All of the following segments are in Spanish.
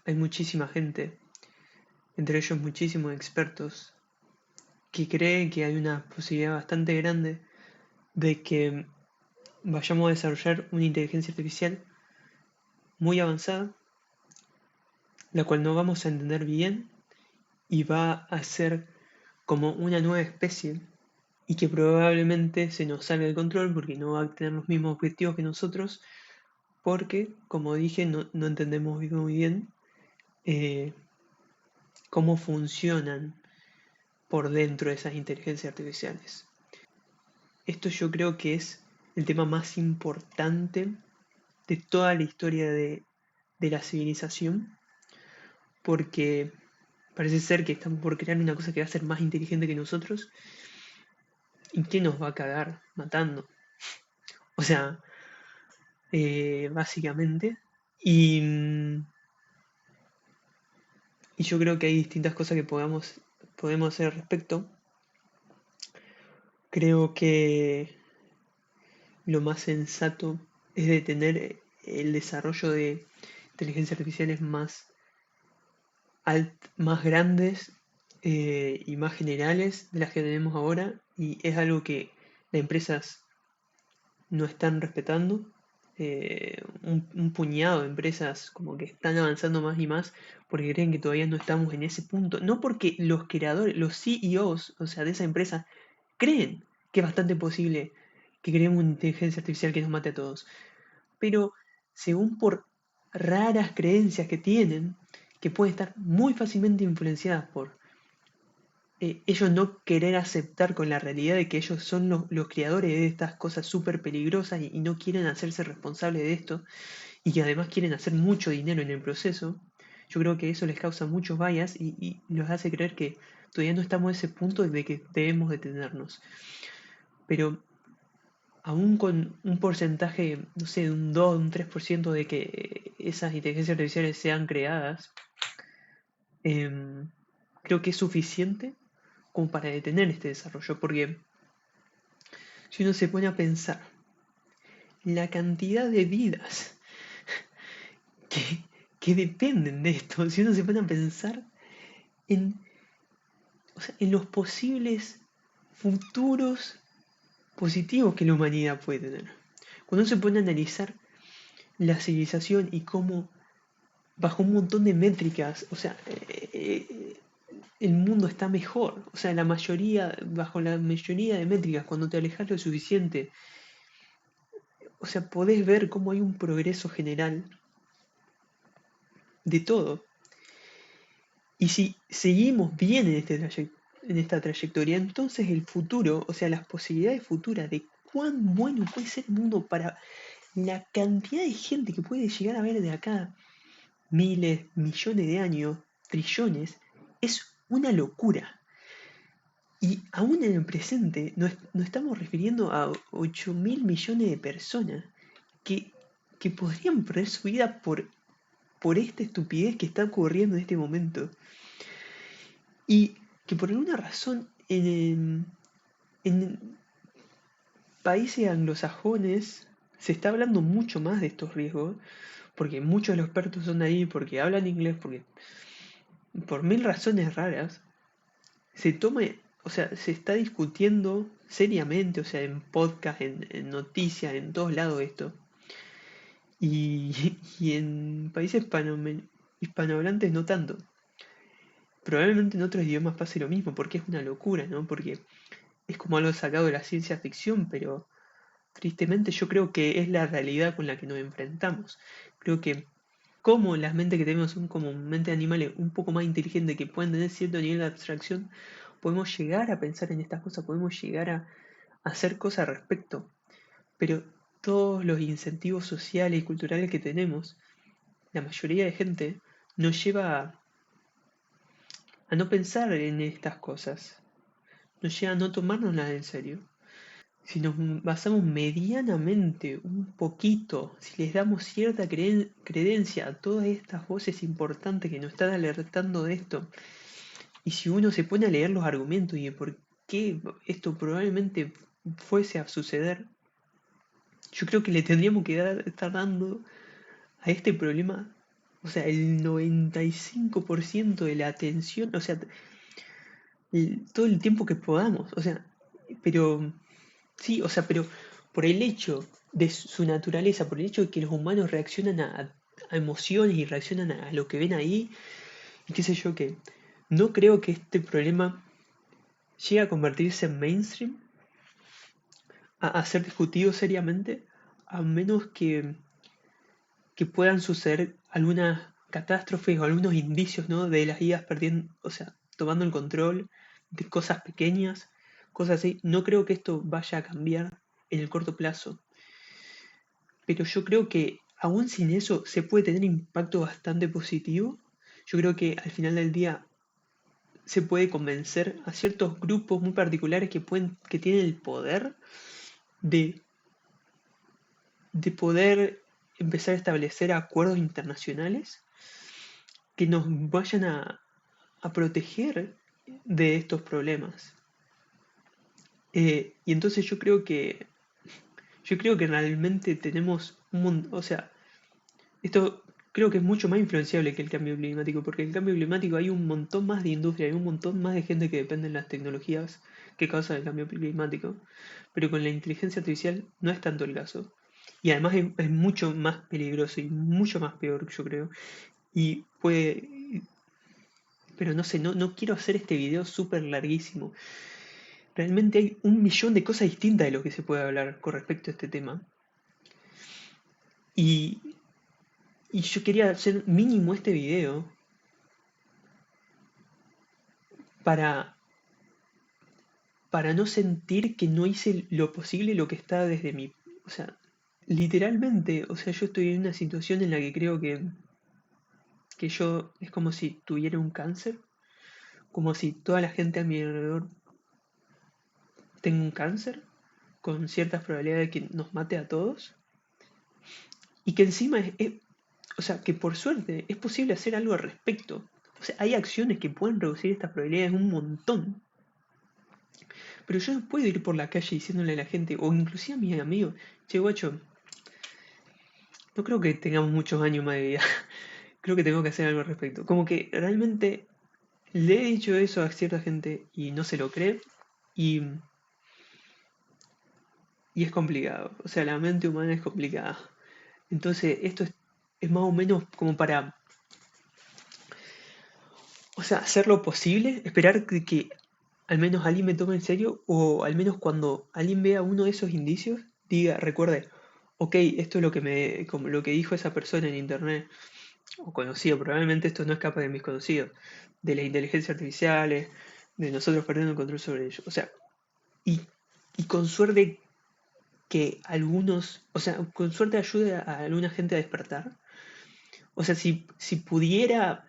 hay muchísima gente, entre ellos muchísimos expertos, que creen que hay una posibilidad bastante grande de que vayamos a desarrollar una inteligencia artificial muy avanzada, la cual no vamos a entender bien y va a ser como una nueva especie y que probablemente se nos salga de control porque no va a tener los mismos objetivos que nosotros, porque, como dije, no entendemos muy bien eh, cómo funcionan por dentro de esas inteligencias artificiales. Esto yo creo que es el tema más importante de toda la historia de la civilización, porque parece ser que estamos por crear una cosa que va a ser más inteligente que nosotros y que nos va a cagar matando. O sea, básicamente. Y, y yo creo que hay distintas cosas que podemos hacer al respecto. Creo que lo más sensato es detener el desarrollo de inteligencias artificiales más grandes y más generales de las que tenemos ahora. Y es algo que las empresas no están respetando. Un puñado de empresas como que están avanzando más y más porque creen que todavía no estamos en ese punto. No porque los creadores, los CEOs, o sea, de esa empresa, creen que es bastante posible que creemos una inteligencia artificial que nos mate a todos. Pero según por raras creencias que tienen, que pueden estar muy fácilmente influenciadas por ellos no querer aceptar con la realidad de que ellos son los creadores de estas cosas súper peligrosas y no quieren hacerse responsables de esto y que además quieren hacer mucho dinero en el proceso, yo creo que eso les causa muchos bias y los hace creer que todavía no estamos a ese punto de que debemos detenernos. Pero aún con un porcentaje, no sé, de un 2, un 3% de que esas inteligencias artificiales sean creadas, em, creo que es suficiente como para detener este desarrollo, porque si uno se pone a pensar la cantidad de vidas que, que dependen de esto, si uno se pone a pensar en, o sea, en los posibles futuros positivos que la humanidad puede tener. Cuando uno se pone a analizar la civilización y cómo bajo un montón de métricas, o sea, el mundo está mejor, o sea, bajo la mayoría de métricas, cuando te alejas lo suficiente, o sea, podés ver cómo hay un progreso general de todo. Y si seguimos bien en esta trayectoria, entonces el futuro, o sea, las posibilidades futuras de cuán bueno puede ser el mundo para la cantidad de gente que puede llegar a ver de acá miles, millones de años, trillones, es una locura. Y aún en el presente nos estamos refiriendo a 8.000 millones de personas que, que podrían perder su vida por esta estupidez que está ocurriendo en este momento. Y que por alguna razón en países anglosajones se está hablando mucho más de estos riesgos, porque muchos de los expertos son ahí, porque hablan inglés, porque por mil razones raras, o sea, se está discutiendo seriamente, o sea, en podcast, en noticias, en todos lados esto. Y en países hispanohablantes no tanto. Probablemente en otros idiomas pase lo mismo, porque es una locura, ¿no? Porque es como algo sacado de la ciencia ficción, pero tristemente yo creo que es la realidad con la que nos enfrentamos. Creo que como las mentes que tenemos son como mentes de animales un poco más inteligentes que pueden tener cierto nivel de abstracción, podemos llegar a pensar en estas cosas, podemos llegar a hacer cosas al respecto. Pero todos los incentivos sociales y culturales que tenemos, la mayoría de gente, nos lleva a no pensar en estas cosas, nos lleva a no tomárnoslas en serio. Si nos basamos medianamente, un poquito, si les damos cierta credencia a todas estas voces importantes que nos están alertando de esto, y si uno se pone a leer los argumentos y de por qué esto probablemente fuese a suceder, yo creo que le tendríamos que estar dando a este problema O sea, el 95% de la atención, o sea, todo el tiempo que podamos. O sea, pero sí, o sea, pero por el hecho de su naturaleza, por el hecho de que los humanos reaccionan a emociones y reaccionan a lo que ven ahí, y qué sé yo qué, no creo que este problema llegue a convertirse en mainstream, a ser discutido seriamente, a menos que puedan suceder algunas catástrofes o algunos indicios, ¿no? De las IAs perdiendo, o sea, tomando el control de cosas pequeñas, cosas así. No creo que esto vaya a cambiar en el corto plazo, pero yo creo que aún sin eso se puede tener impacto bastante positivo. Yo creo que al final del día se puede convencer a ciertos grupos muy particulares que tienen el poder de, de poder empezar a establecer acuerdos internacionales que nos vayan a proteger de estos problemas. Y entonces yo creo que realmente tenemos o sea, esto creo que es mucho más influenciable que el cambio climático, porque el cambio climático hay un montón más de industria, hay un montón más de gente que depende de las tecnologías que causan el cambio climático, pero con la inteligencia artificial no es tanto el caso. Y además es mucho más peligroso y mucho más peor, yo creo. Y puede, pero no sé, no quiero hacer este video súper larguísimo. Realmente hay un millón de cosas distintas de lo que se puede hablar con respecto a este tema. Y, y yo quería hacer mínimo este video para, para no sentir que no hice lo posible lo que está desde mi... O sea, literalmente, o sea, yo estoy en una situación en la que creo que yo es como si tuviera un cáncer, como si toda la gente a mi alrededor tenga un cáncer, con ciertas probabilidades de que nos mate a todos, y que encima o sea, que por suerte es posible hacer algo al respecto. O sea, hay acciones que pueden reducir estas probabilidades un montón. Pero yo no puedo ir por la calle diciéndole a la gente, o inclusive a mis amigos, che, guacho, no creo que tengamos muchos años más de vida. Creo que tengo que hacer algo al respecto. Como que realmente le he dicho eso a cierta gente y no se lo cree. Y, y es complicado. O sea, la mente humana es complicada. Entonces, esto es más o menos como para, o sea, hacer lo posible, esperar que al menos alguien me tome en serio, o al menos cuando alguien vea uno de esos indicios, diga, recuerde, ok, esto es lo que como lo que dijo esa persona en internet, o conocido, probablemente esto no escapa de mis conocidos, de las inteligencias artificiales, de nosotros perdiendo el control sobre ellos. O sea, y, y con suerte que algunos, o sea, con suerte ayude a alguna gente a despertar. O sea, si pudiera,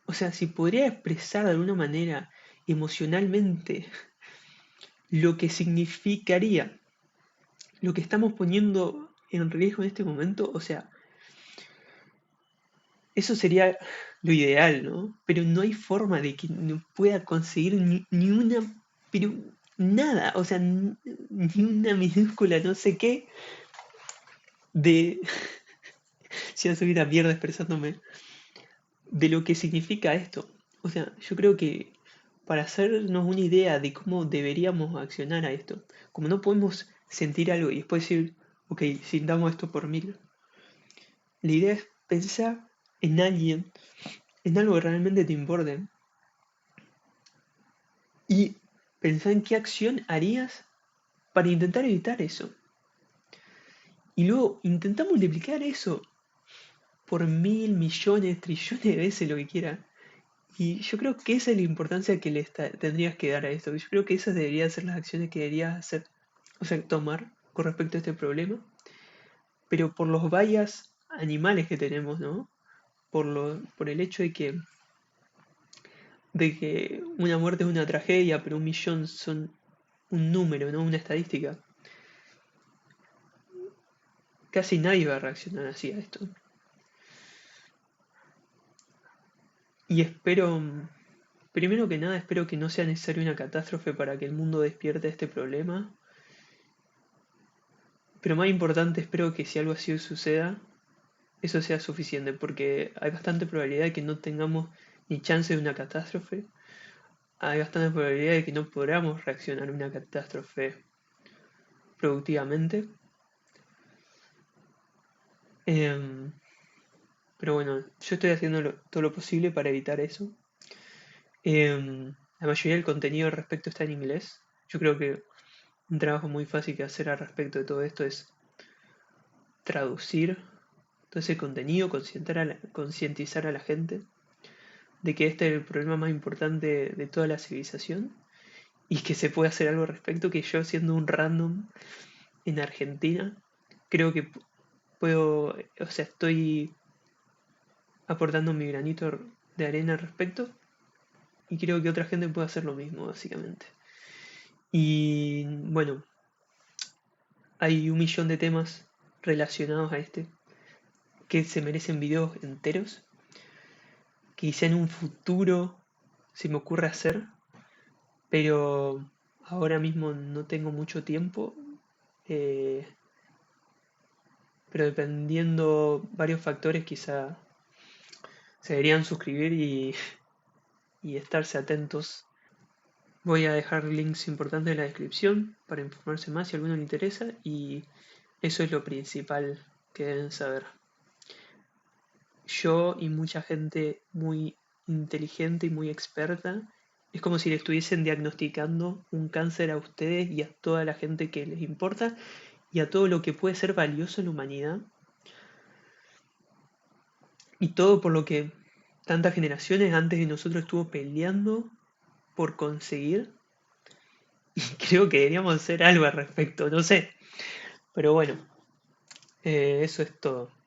o sea, si podría expresar de alguna manera emocionalmente lo que significaría lo que estamos poniendo en riesgo en este momento, o sea, eso sería lo ideal, ¿no? Pero no hay forma de que no pueda conseguir ni una, pero nada, o sea, ni una minúscula, no sé qué, de, si no subir a mierda expresándome, de lo que significa esto. O sea, yo creo que para hacernos una idea de cómo deberíamos accionar a esto, como no podemos sentir algo y después decir, ok, sintamos esto por mil, la idea es pensar en alguien, en algo que realmente te importe, y pensar en qué acción harías para intentar evitar eso. Y luego intentar multiplicar eso por mil, millones, trillones de veces lo que quieras. Y yo creo que esa es la importancia que tendrías que dar a esto. Yo creo que esas deberían ser las acciones que deberías hacer, o sea, tomar con respecto a este problema. Pero por los bias animales que tenemos, ¿no? Por el hecho de que una muerte es una tragedia, pero un millón son un número, ¿no? Una estadística. Casi nadie va a reaccionar así a esto. Y espero, primero que nada, espero que no sea necesaria una catástrofe para que el mundo despierte este problema. Pero más importante, espero que si algo así suceda, eso sea suficiente, porque hay bastante probabilidad de que no tengamos ni chance de una catástrofe, hay bastante probabilidad de que no podamos reaccionar a una catástrofe productivamente. Em, pero bueno, yo estoy haciendo todo lo posible para evitar eso. La mayoría del contenido al respecto está en inglés. Yo creo que un trabajo muy fácil que hacer al respecto de todo esto es traducir todo ese contenido, concientizar a la gente de que este es el problema más importante de toda la civilización y que se puede hacer algo al respecto, que yo siendo un random en Argentina, creo que puedo, o sea, estoy aportando mi granito de arena al respecto y creo que otra gente puede hacer lo mismo, básicamente. Y bueno, hay un millón de temas relacionados a este que se merecen videos enteros, que quizá en un futuro se me ocurre hacer, pero ahora mismo no tengo mucho tiempo. eh, pero dependiendo varios factores quizá se deberían suscribir y estarse atentos. Voy a dejar links importantes en la descripción para informarse más si a alguno le interesa y eso es lo principal que deben saber. Yo y mucha gente muy inteligente y muy experta, es como si le estuviesen diagnosticando un cáncer a ustedes y a toda la gente que les importa y a todo lo que puede ser valioso en la humanidad y todo por lo que tantas generaciones antes de nosotros estuvo peleando por conseguir y creo que deberíamos hacer algo al respecto, no sé, pero bueno, eso es todo.